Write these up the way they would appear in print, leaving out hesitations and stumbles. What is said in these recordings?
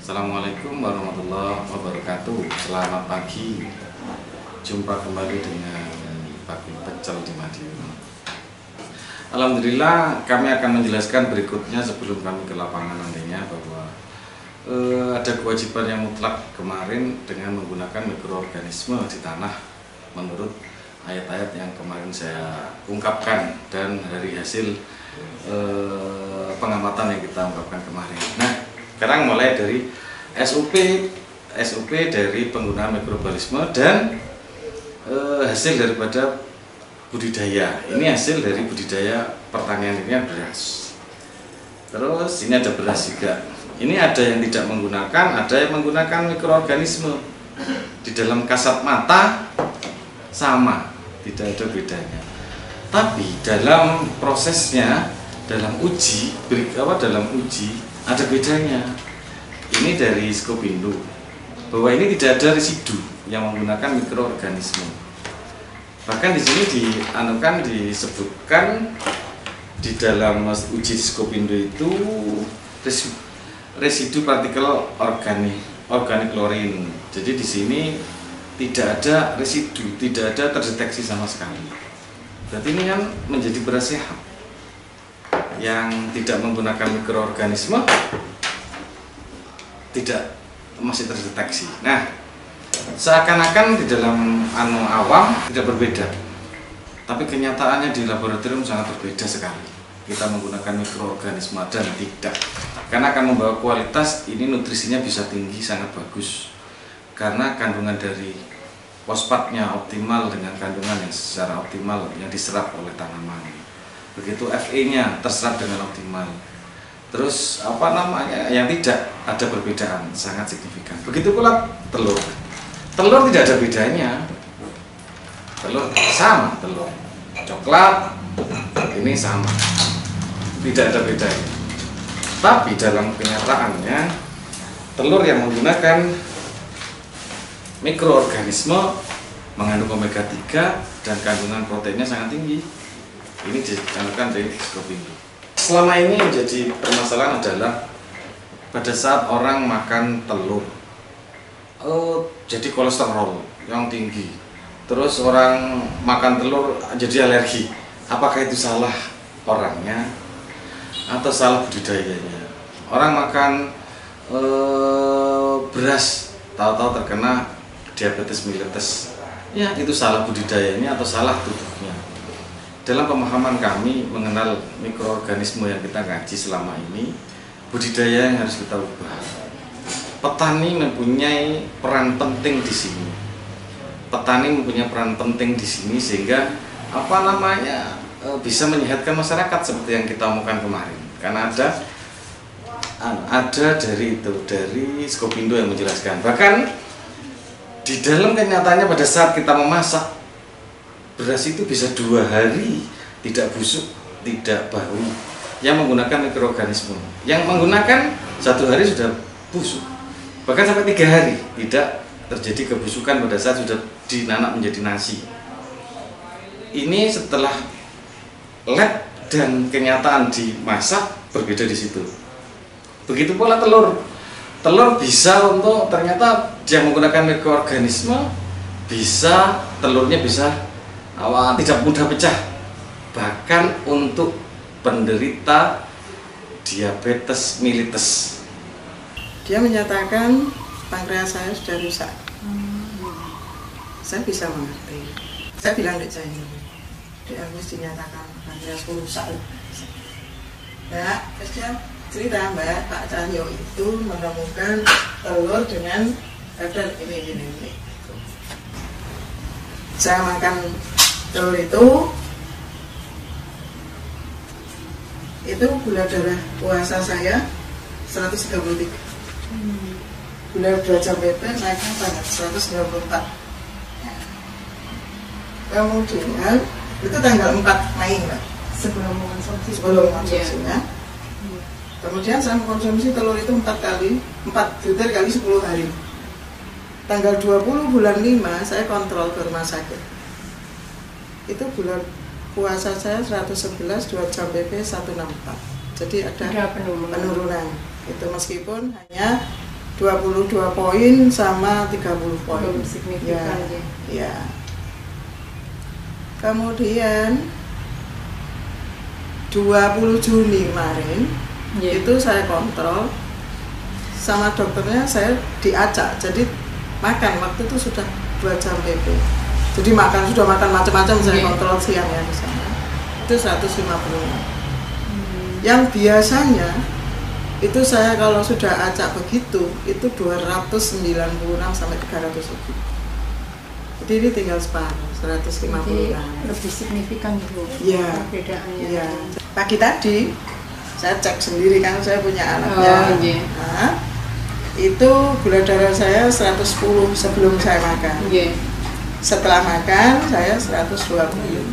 Assalamualaikum warahmatullahi wabarakatuh. Selamat pagi. Jumpa kembali dengan Pagi Pecel di Madiun. Alhamdulillah, kami akan menjelaskan berikutnya sebelum kami ke lapangan nantinya bahwa ada kewajiban yang mutlak kemarin dengan menggunakan mikroorganisme di tanah menurut ayat-ayat yang kemarin saya ungkapkan dan dari hasil pengamatan yang kita ungkapkan kemarin. Nah, sekarang mulai dari SOP dari penggunaan mikroorganisme dan hasil daripada budidaya. Ini hasil dari budidaya pertanian ini beras. Terus ini ada beras juga. Ini ada yang tidak menggunakan, ada yang menggunakan mikroorganisme. Di dalam kasat mata sama, tidak ada bedanya. Tapi dalam prosesnya, dalam uji ada bedanya. Ini dari Skopindo bahwa ini tidak ada residu yang menggunakan mikroorganisme. Bahkan di sini disebutkan di dalam uji Skopindo itu residu partikel organik klorin. Jadi di sini tidak ada residu, tidak ada terdeteksi sama sekali. Berarti ini kan menjadi beras sehat yang tidak menggunakan mikroorganisme, tidak masih terdeteksi. Nah, seakan-akan di dalam awam tidak berbeda, tapi kenyataannya di laboratorium sangat berbeda sekali. Kita menggunakan mikroorganisme dan tidak, karena akan membawa kualitas. Ini nutrisinya bisa tinggi, sangat bagus, karena kandungan dari fosfatnya optimal dengan kandungan yang secara optimal yang diserap oleh tanaman. Begitu Fe-nya terserap dengan optimal. Terus yang tidak ada perbedaan sangat signifikan. Begitu pula telur. Telur tidak ada bedanya. Telur sama, telur coklat ini sama, tidak ada bedanya. Tapi dalam kenyataannya telur yang menggunakan mikroorganisme mengandung omega 3 dan kandungan proteinnya sangat tinggi. Ini dicantumkan dari Skopindo. Selama ini menjadi permasalahan adalah pada saat orang makan telur, jadi kolesterol yang tinggi. Terus orang makan telur jadi alergi. Apakah itu salah orangnya atau salah budidayanya? Orang makan beras, tahu-tahu terkena diabetes mellitus. Ya, itu salah budidayanya atau salah tubuhnya. Dalam pemahaman kami mengenal mikroorganisme yang kita kaji selama ini, budidaya yang harus kita ubah. Petani mempunyai peran penting di sini. Petani mempunyai peran penting di sini sehingga bisa menyehatkan masyarakat seperti yang kita omongkan kemarin. Karena ada dari Skopindo yang menjelaskan. Bahkan di dalam kenyataannya pada saat kita memasak, beras itu bisa 2 hari tidak busuk, tidak bau, yang menggunakan mikroorganisme. Yang menggunakan 1 hari sudah busuk, bahkan sampai 3 hari tidak terjadi kebusukan pada saat sudah dinanak menjadi nasi. Ini setelah lab dan kenyataan dimasak berbeda di situ. Begitu pula telur. Telur bisa ternyata dia menggunakan mikroorganisme, telurnya bisa tidak mudah pecah. Bahkan untuk penderita diabetes mellitus, dia menyatakan pankreas saya sudah rusak. Saya bisa mengerti. Saya bilang dek saya harus dinyatakan pankreas rusak. Ya, terus dia cerita, Mbak, Pak Cahyo itu menemukan telur dengan kadar ini. Saya makan telur itu gula darah puasa saya 133. Gula darah BP naiknya banget 194. Kemudian itu tanggal 4 Mei, Mbak. Sebelum mengkonsumsinya. Kemudian saya mengkonsumsi telur itu 4 butir kali 10 hari. Tanggal 20 bulan 5 saya kontrol ke rumah sakit. Itu gula puasa saya 111, 2 jam BP 164. Jadi ada penurunan. Itu meskipun hanya 22 poin sama 30 poin. Signifikan ya. Ya. Kemudian 20 Juni kemarin itu saya kontrol sama dokternya, saya diacak. Jadi makan waktu itu sudah 2 jam PP. Jadi sudah makan macam-macam, saya kontrol siang ya di sana. Itu 150. Yang biasanya itu saya kalau sudah acak begitu itu 296 sampai 300 lebih. Jadi ini tinggal separuh, 150. Lebih signifikan itu. Iya. Perbedaannya. Iya. Pagi tadi saya cek sendiri kan, saya punya alatnya. Nah, itu gula darah saya 110 sebelum saya makan. Setelah makan saya 120.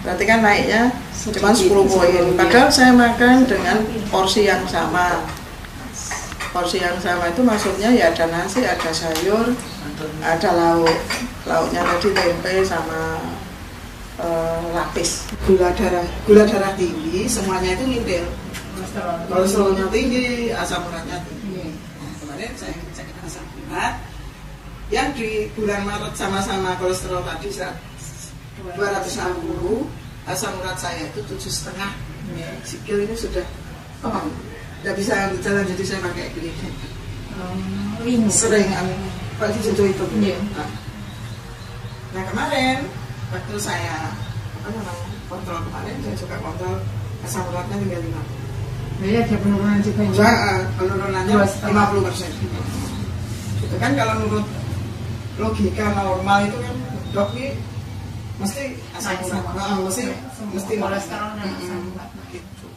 Berarti kan naiknya cuma 10 poin. Padahal saya makan dengan porsi yang sama. Porsi yang sama itu maksudnya ya ada nasi, ada sayur, ada lauk. Lauknya tadi tempe sama lapis. Gula darah tinggi, semuanya itu ngintil. Kolesterolnya tinggi, asam uratnya tinggi. Nah, kemarin saya cek asam urat. Yang di bulan Maret sama-sama kolesterol tadi 260, asam urat saya itu 7,5. Sikil ini sudah nggak bisa berjalan, jadi saya pakai gini. Sering Pak Jojo itu. Nah kemarin waktu saya kontrol kemarin, saya juga kontrol asam uratnya tinggal 50. Ya, ada penurunan juga. Penurunannya 50%. Itu kan kalau menurut logika normal itu kan dok ini mesti asam urat, mesti kolesterol dan asam urat. Gitu.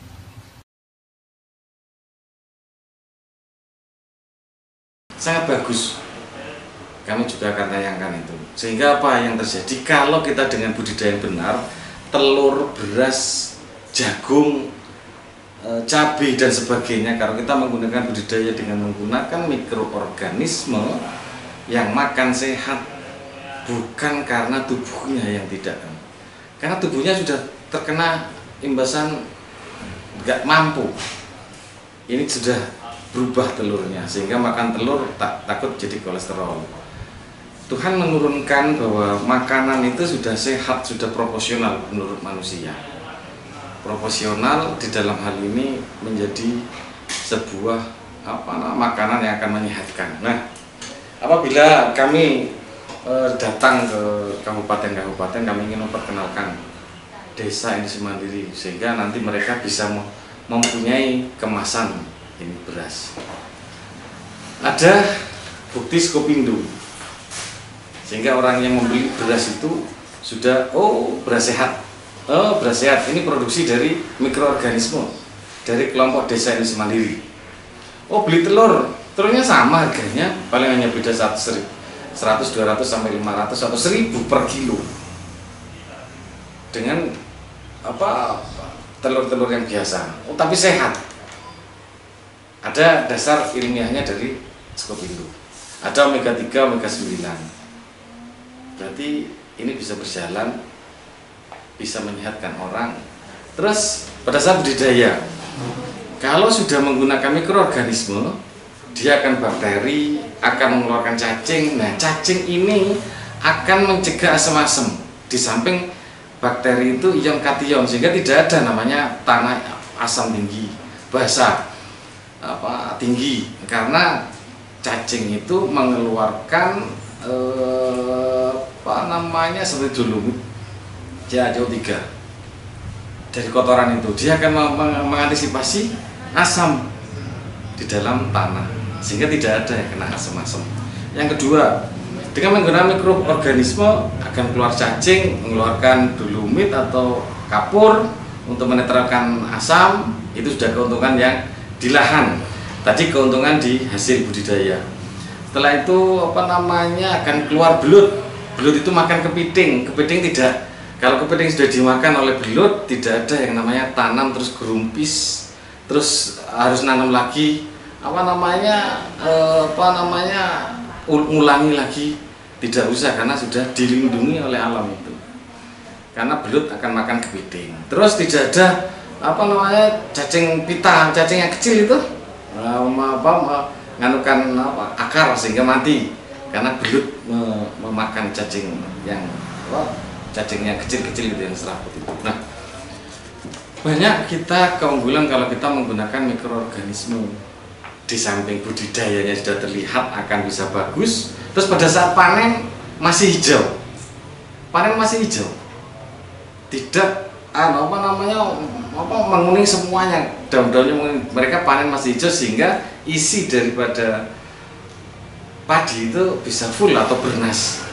Sangat bagus. Kami juga akan tayangkan itu. Sehingga apa yang terjadi kalau kita dengan budidaya yang benar, telur, beras, jagung, cabai dan sebagainya, kalau kita menggunakan budidaya dengan menggunakan mikroorganisme yang makan sehat, bukan karena tubuhnya yang tidak, karena tubuhnya sudah terkena imbasan nggak mampu, ini sudah berubah telurnya sehingga makan telur takut jadi kolesterol. Tuhan menurunkan bahwa makanan itu sudah sehat, sudah proporsional menurut manusia. Proporsional di dalam hal ini menjadi sebuah makanan yang akan menyehatkan. Nah, apabila kami datang ke kabupaten-kabupaten, kami ingin memperkenalkan desa Industri Mandiri sehingga nanti mereka bisa mempunyai kemasan ini beras. Ada bukti Skopindo, sehingga orang yang membeli beras itu sudah beras sehat. Beras sehat ini produksi dari mikroorganisme dari kelompok desa Industri Mandiri. Beli telurnya sama harganya, paling hanya beda 100, 200 sampai 500 atau 1000 per kilo. Dengan telur-telur yang biasa, tapi sehat. Ada dasar ilmiahnya dari Skopindo. Ada omega 3, omega 9. Berarti ini bisa berjalan, bisa menyehatkan orang. Terus pada saat budidaya, kalau sudah menggunakan mikroorganisme, dia akan bakteri, akan mengeluarkan cacing. Nah, cacing ini akan mencegah asam-asam. Di samping bakteri itu ion kation, sehingga tidak ada namanya tanah asam tinggi, basa tinggi, karena cacing itu mengeluarkan seperti dolomit, CO3 dari kotoran itu. Dia akan mengantisipasi asam di dalam tanah sehingga tidak ada yang kena asam-asam. Yang kedua, dengan menggunakan mikroorganisme akan keluar cacing, mengeluarkan dolomit atau kapur untuk menetralkan asam. Itu sudah keuntungan yang di lahan. Tadi keuntungan di hasil budidaya. Setelah itu akan keluar belut. Belut itu makan kepiting, kepiting tidak. Kalau kepiting sudah dimakan oleh belut, tidak ada yang namanya tanam terus gerumpis, terus harus nanam lagi, ulangi lagi, tidak usah karena sudah dilindungi oleh alam itu. Karena belut akan makan kepiting. Terus tidak ada cacing pita, cacing yang kecil itu, nganukan akar sehingga mati karena belut memakan cacing yang cacingnya kecil-kecil gitu yang serabut itu. Nah, banyak kita keunggulan kalau kita menggunakan mikroorganisme. Di samping budidayanya sudah terlihat akan bisa bagus, terus pada saat panen masih hijau. Panen masih hijau. Tidak menguning semuanya, daun-daunnya menguning. Mereka panen masih hijau sehingga isi daripada padi itu bisa full atau bernas.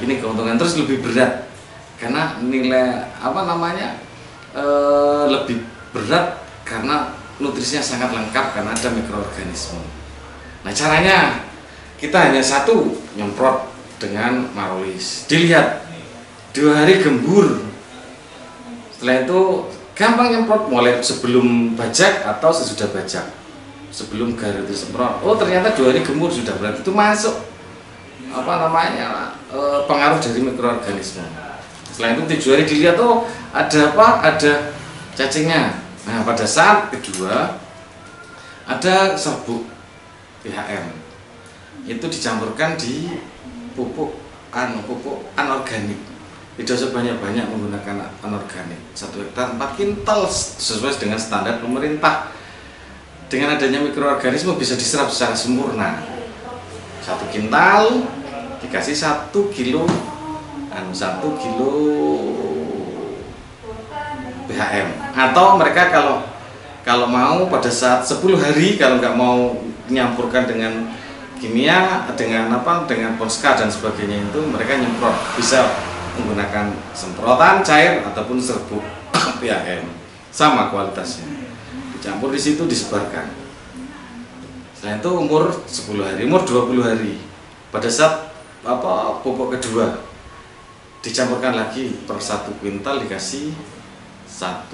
Ini keuntungan. Terus lebih berat karena nilai lebih berat karena nutrisinya sangat lengkap karena ada mikroorganisme. Nah, caranya kita hanya satu nyemprot dengan Marolis. Dilihat 2 hari gembur. Setelah itu gampang nyemprot mulai sebelum bajak atau sesudah bajak. Sebelum garis itu semprot. Oh, ternyata 2 hari gembur sudah, berarti itu masuk pengaruh dari mikroorganisme. Setelah itu 7 hari dilihat, oh ada apa? Ada cacingnya. Nah, pada saat kedua ada serbuk PHM. Itu dicampurkan di pupuk anorganik. Tidak sebanyak-banyak menggunakan anorganik. 1 hektar 4 kintal sesuai dengan standar pemerintah. Dengan adanya mikroorganisme bisa diserap secara sempurna. 1 kintal dikasih 1 kilo BHM. Atau mereka kalau mau pada saat 10 hari, kalau nggak mau menyampurkan dengan kimia, dengan Ponska dan sebagainya, itu mereka nyemprot, bisa menggunakan semprotan cair ataupun serbuk BHM, sama kualitasnya, dicampur di situ, disebarkan. Setelah itu umur 10 hari, umur 20 hari, pada saat pupuk kedua dicampurkan lagi per 1 kuintal dikasih 1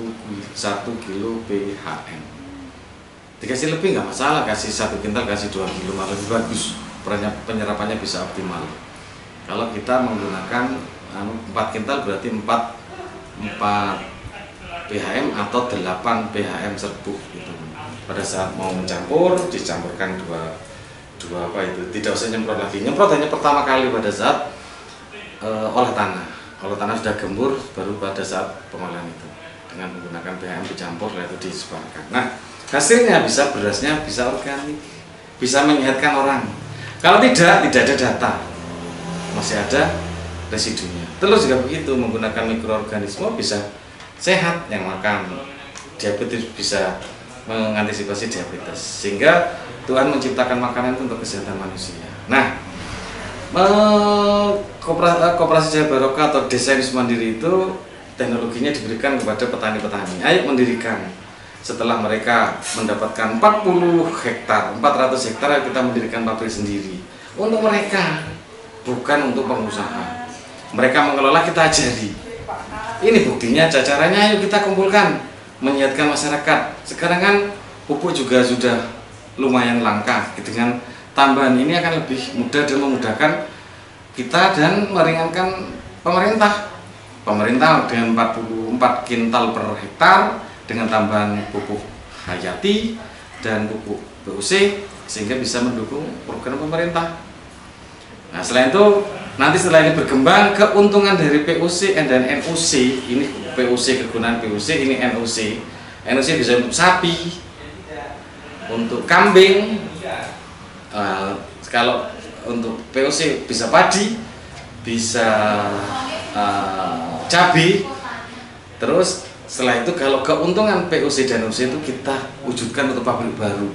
kilo PHM. Dikasih lebih nggak masalah, kasih 1 kintal, kasih 2 kilo malah lebih bagus, penyerapannya bisa optimal. Kalau kita menggunakan 4 kintal berarti 4 PHM atau 8 PHM serbuk gitu. Pada saat mau mencampur, dicampurkan dua tidak usah nyemprot lagi. Nyemprot hanya pertama kali pada saat olah tanah. Olah tanah sudah gembur, baru pada saat pengolahan itu dengan menggunakan PHM dicampur, lalu disebarkan. Nah, hasilnya bisa berasnya bisa organik, bisa menyehatkan orang. Kalau tidak ada data, masih ada residunya. Telur juga begitu, menggunakan mikroorganisme bisa sehat yang makan. Diabetes bisa mengantisipasi diabetes, sehingga Tuhan menciptakan makanan itu untuk kesehatan manusia. Nah, Koperasi Jaya Barokah atau Desa Industri Mandiri itu teknologinya diberikan kepada petani-petani. Ayo mendirikan. Setelah mereka mendapatkan 40 hektar, 400 hektar, kita mendirikan pabrik sendiri. Untuk mereka, bukan untuk pengusaha. Mereka mengelola, kita ajari. Ini buktinya, caranya ayo kita kumpulkan, menyehatkan masyarakat. Sekarang kan pupuk juga sudah lumayan langka. Dengan tambahan ini akan lebih mudah dan memudahkan kita dan meringankan pemerintah. Pemerintah dengan 44 kintal per hektar dengan tambahan pupuk hayati dan pupuk POC sehingga bisa mendukung program pemerintah. Nah, selain itu nanti setelah ini berkembang, keuntungan dari POC dan NOC, ini POC, kegunaan POC, ini NOC. NOC bisa untuk sapi, untuk kambing. Kalau untuk POC bisa padi, bisa cabai. Terus setelah itu kalau keuntungan POC dan NOC itu kita wujudkan untuk pabrik baru.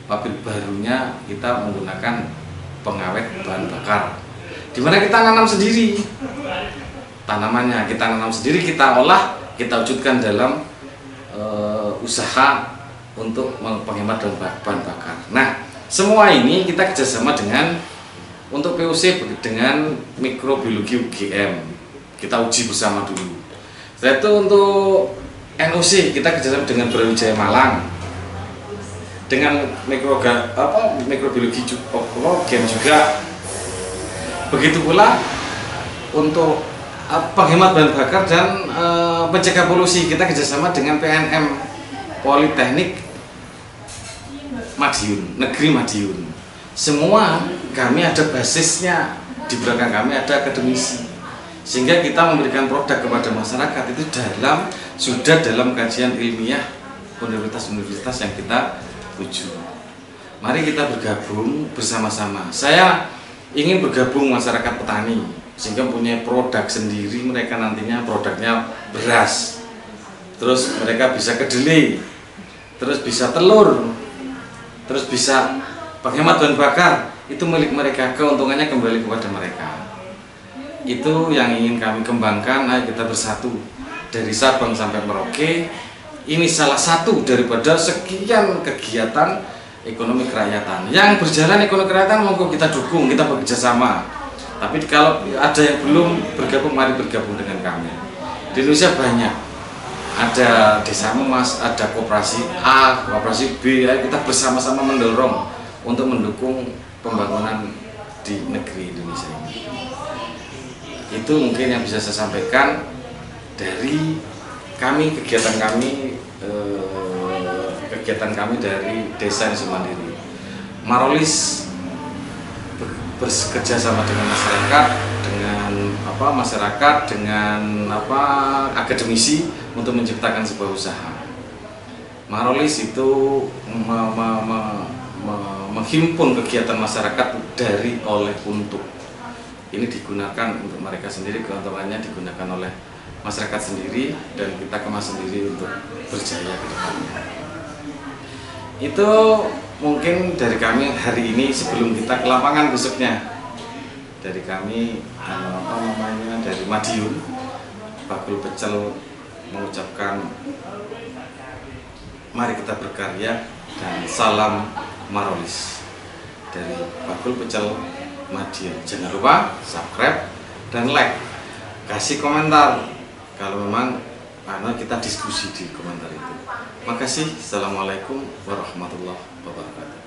Pabrik barunya kita menggunakan pengawet bahan bakar, dimana kita nanam sendiri tanamannya, kita nanam sendiri, kita olah, kita wujudkan dalam usaha untuk penghemat bahan bakar. Nah, semua ini kita kerjasama dengan untuk POC dengan mikrobiologi UGM, kita uji bersama dulu. Setelah itu untuk NOC kita kerjasama dengan Brawijaya Malang, dengan mikrobiologi UGM juga. Begitu pula untuk penghemat bahan bakar dan pencegah polusi kita kerjasama dengan PNM Politeknik Madiun, negeri Madiun. Semua kami ada basisnya, di belakang kami ada akademisi, sehingga kita memberikan produk kepada masyarakat itu sudah dalam kajian ilmiah universitas-universitas yang kita tuju. Mari kita bergabung bersama-sama. Saya ingin bergabung masyarakat petani sehingga punya produk sendiri. Mereka nantinya produknya beras, terus mereka bisa kedelai, terus bisa telur, terus bisa penghemat bahan bakar. Itu milik mereka, keuntungannya kembali kepada mereka. Itu yang ingin kami kembangkan. Ayo kita bersatu dari Sabang sampai Merauke. Ini salah satu daripada sekian kegiatan ekonomi kerakyatan yang berjalan. Ekonomi kerakyatan monggo kita dukung, kita bekerja sama. Tapi kalau ada yang belum bergabung, mari bergabung dengan kami. Di Indonesia banyak, ada desa emas, ada koperasi A, koperasi B. Ayo kita bersama-sama mendorong untuk mendukung pembangunan di negeri Indonesia ini. Itu mungkin yang bisa saya sampaikan dari kami, kegiatan kami dari Desa Indonesia Mandiri. Marolis bekerja sama dengan masyarakat, dengan akademisi untuk menciptakan sebuah usaha. Marolis itu menghimpun kegiatan masyarakat dari, oleh, untuk. Ini digunakan untuk mereka sendiri, keuntungannya digunakan oleh masyarakat sendiri, dan kita kemas sendiri untuk berjaya ke depannya. Itu mungkin dari kami hari ini, sebelum kita ke lapangan besoknya. Dari kami dari Madiun, Bakul Pecel mengucapkan mari kita berkarya dan salam Marolis dari Bakul Pecel Madiun. Jangan lupa subscribe dan like, kasih komentar kalau memang kita diskusi di komentar itu. Makasih. Assalamualaikum warahmatullahi wabarakatuh.